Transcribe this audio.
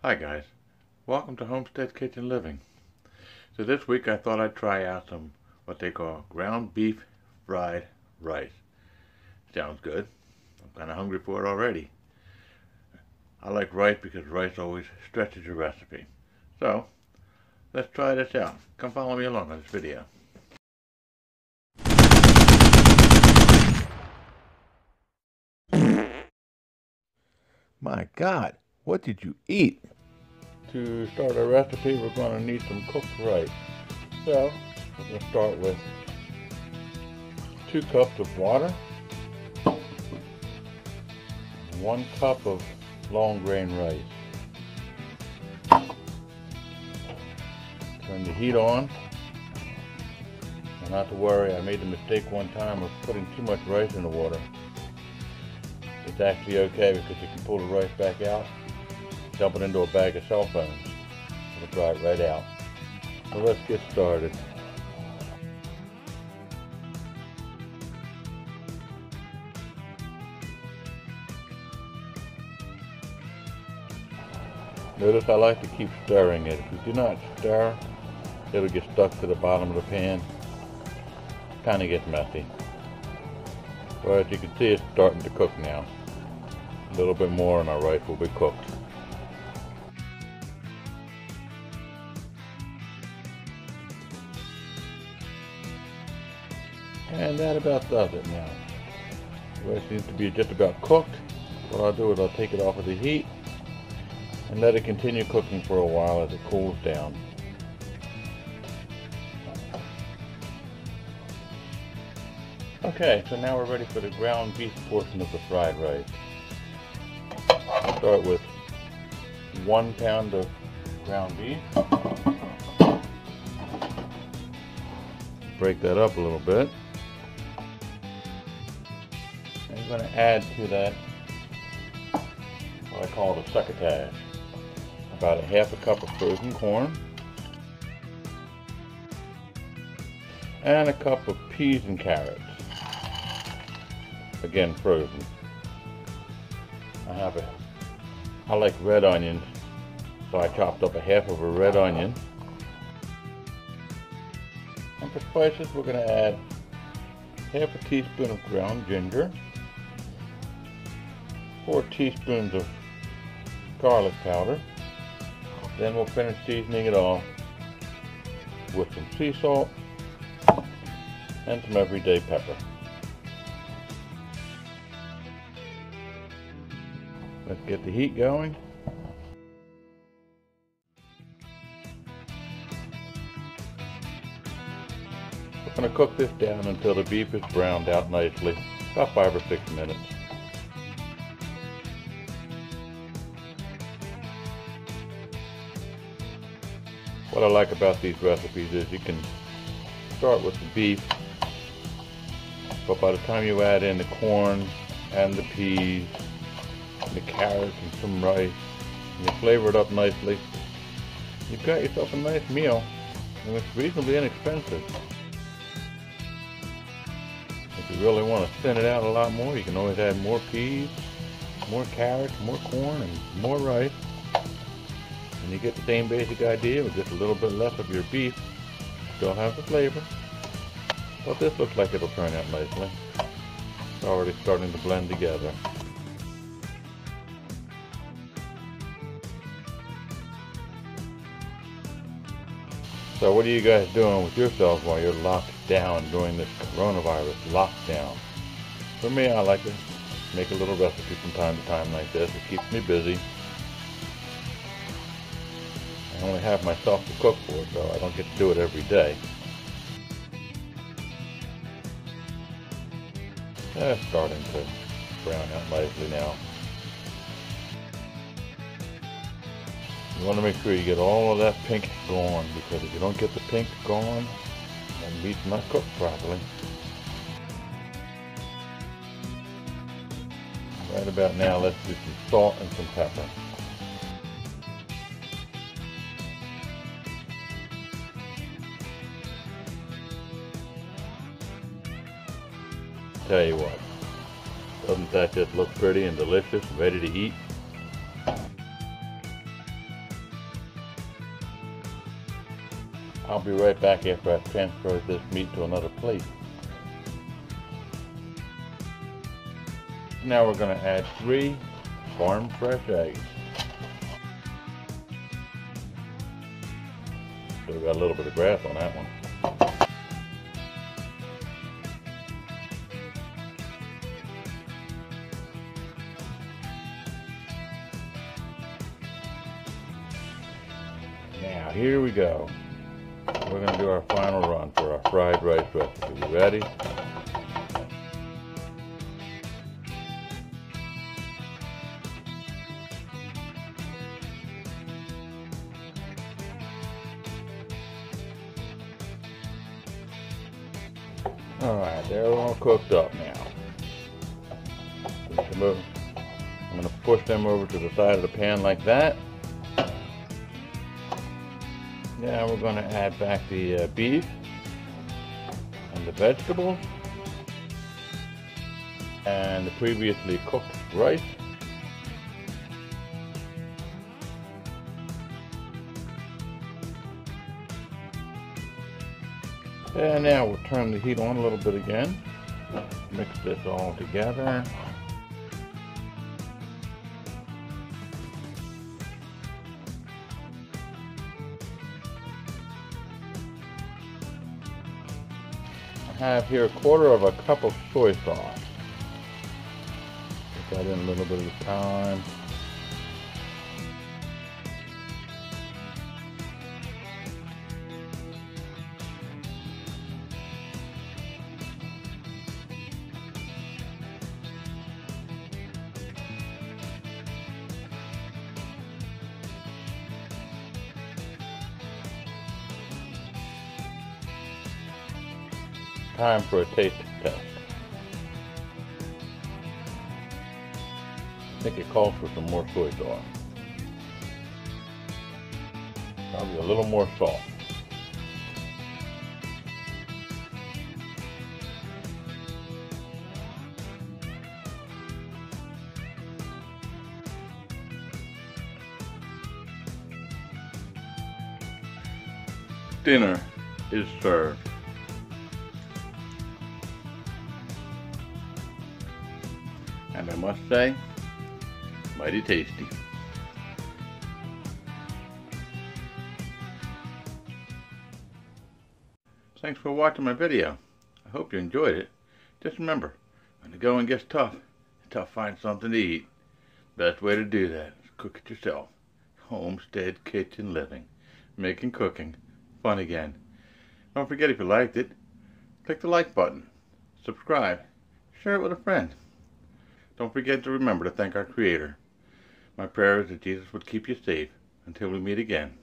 Hi guys, welcome to Homestead Kitchen Living. So this week I thought I'd try out some what they call ground beef fried rice. Sounds good. I'm kind of hungry for it already. I like rice because rice always stretches your recipe. So let's try this out. Come follow me along on this video. My God, what did you eat? To start our recipe, we're going to need some cooked rice. So, we're going to start with 2 cups of water, 1 cup of long grain rice. Turn the heat on. And not to worry, I made the mistake one time of putting too much rice in the water. It's actually okay because you can pull the rice back out, dump it into a bag of cell phones. It'll dry it right out. So let's get started. Notice I like to keep stirring it. If you do not stir, it'll get stuck to the bottom of the pan. Kind of gets messy. Well, as you can see, it's starting to cook now. A little bit more and our rice will be cooked. And that about does it now. The rice seems to be just about cooked. What I'll do is I'll take it off of the heat and let it continue cooking for a while as it cools down. Okay, so now we're ready for the ground beef portion of the fried rice. I'll start with 1 pound of ground beef. Break that up a little bit. And I'm going to add to that what I call the succotash. About 1/2 cup of frozen corn. And 1 cup of peas and carrots. Again, frozen. I like red onions, so I chopped up 1/2 of a red onion. And for spices, we're going to add 1/2 teaspoon of ground ginger, 4 teaspoons of garlic powder. Then we'll finish seasoning it all with some sea salt and some everyday pepper. Let's get the heat going. We're going to cook this down until the beef is browned out nicely, about 5 or 6 minutes. What I like about these recipes is you can start with the beef, but by the time you add in the corn and the peas, the carrots and some rice, and you flavor it up nicely, you've got yourself a nice meal, and it's reasonably inexpensive. If you really want to thin it out a lot more, you can always add more peas, more carrots, more corn, and more rice, and you get the same basic idea with just a little bit less of your beef. Still have the flavor, but this looks like it'll turn out nicely. It's already starting to blend together. So what are you guys doing with yourselves while you're locked down during this coronavirus lockdown? For me, I like to make a little recipe from time to time like this. It keeps me busy. I only have myself to cook for, so I don't get to do it every day. It's starting to brown out nicely now. You want to make sure you get all of that pink gone, because if you don't get the pink gone, the meat's not cooked properly. Right about now, let's do some salt and some pepper. Tell you what, doesn't that just look pretty and delicious and ready to eat? I'll be right back after I've transferred this meat to another plate. Now we're going to add 3 farm fresh eggs. Still got a little bit of grass on that one. Now here we go. We're going to do our final run for our fried rice recipe. You ready? Alright, they're all cooked up now. I'm going to push them over to the side of the pan like that. Now we're going to add back the beef and the vegetables and the previously cooked rice. And now we'll turn the heat on a little bit again. Mix this all together. I have here 1/4 cup of soy sauce. Put that in a little bit of time. Time for a taste test. I think it calls for some more soy sauce. Probably a little more salt. Dinner is served. And I must say, mighty tasty. Thanks for watching my video. I hope you enjoyed it. Just remember, when the going gets tough, it's tough to find something to eat. Best way to do that is cook it yourself. Homestead kitchen living. Making cooking fun again. Don't forget, if you liked it, click the like button. Subscribe. Share it with a friend. Don't forget to remember to thank our Creator. My prayer is that Jesus would keep you safe until we meet again.